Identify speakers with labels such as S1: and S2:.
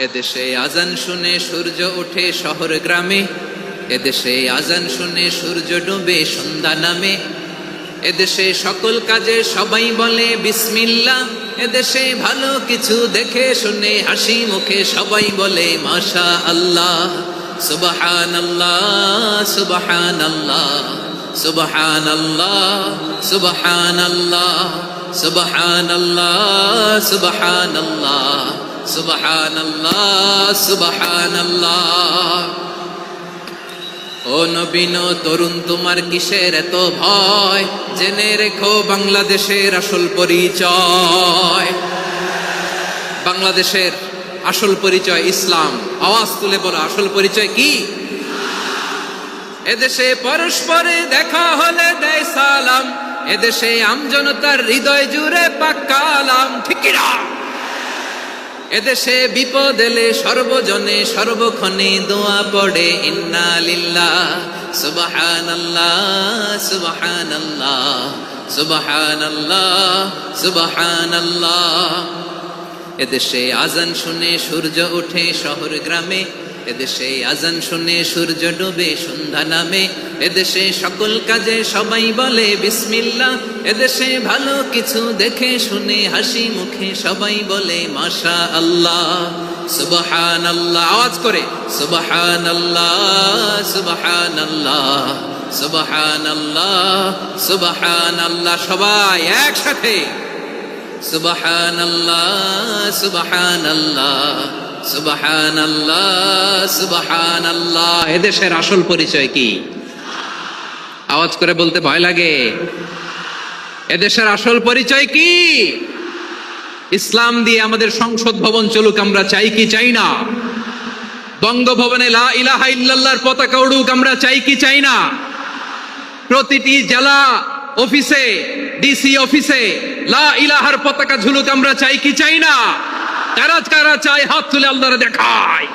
S1: এদেশে আজান শুনে সূর্য ওঠে শহর গ্রামে, এদেশে আজান শুনে সূর্য ডুবে সন্ধ্যা নামে। এদেশে সকল কাজে সবাই বলে বিসমিল্লাহ, এদেশে ভালো কিছু দেখে শুনে হাসি মুখে সবাই বলে মাশা আল্লাহ। সুবহানাল্লাহ সুবহানাল্লাহ সুবহানাল্লাহ সুবহানাল্লাহ সুবহানাল্লাহ সুবহানাল্লাহ সুবহানাল্লাহ সুবহানাল্লাহ। ও নবীন তরুণ, তোমার কিসের এত ভয়? জেনে রেখো বাংলাদেশের আসল পরিচয়। বাংলাদেশের আসল পরিচয় ইসলাম। আওয়াজ তুলে বলো, আসল পরিচয় কি? এদেশে পরস্পরে দেখা হলে দেয় সালাম, এদেশে আমজনতার হৃদয় জুড়ে পাক্কা আলাম। ঠিক না? এদেশে বিপদ এলে সর্বজনে সর্বক্ষণে দোয়া পড়ে ইন্না লিল্লাহ সুবহানাল্লাহ সুবহানাল্লাহ সুবহানাল্লাহ সুবহানাল্লাহ। এদেশে আজান শুনে সূর্য ওঠে শহর গ্রামে, এদেশে আজান শুনে সূর্য ডুবে সন্ধ্যা নামে। এদেশে সকল কাজে সবাই বলে বিসমিল্লাহ, এদেশে ভালো কিছু দেখে শুনে হাসি মুখে সবাই বলে মাশা আল্লাহ। সুবহানাল্লাহ, আওয়াজ করে সুবহানাল্লাহ সুবহানাল্লাহ সুবহানাল্লাহ সুবহানাল্লাহ। সবাই একসাথে সুবহানাল্লাহ সুবহানাল্লাহ সুবহানাল্লাহ সুবহানাল্লাহ। এদেশের আসল পরিচয় কি? আওয়াজ করে বলতে ভয় লাগে। এদেশের আসল পরিচয় কি? ইসলাম দিয়ে আমাদের সংসদ ভবন চলুক, আমরা চাই কি চাই না? বঙ্গভবনে লা ইলাহা ইল্লাল্লাহর পতাকা উড়ুক, আমরা চাই কি চাই না? প্রতিটি জেলা অফিসে, ডিসি অফিসে লা ইলাহার পতাকা ঝুলুক, আমরা চাই কি চাই না? কারা কারা চাই হাত তুলে আল্লাহরে দেখায়।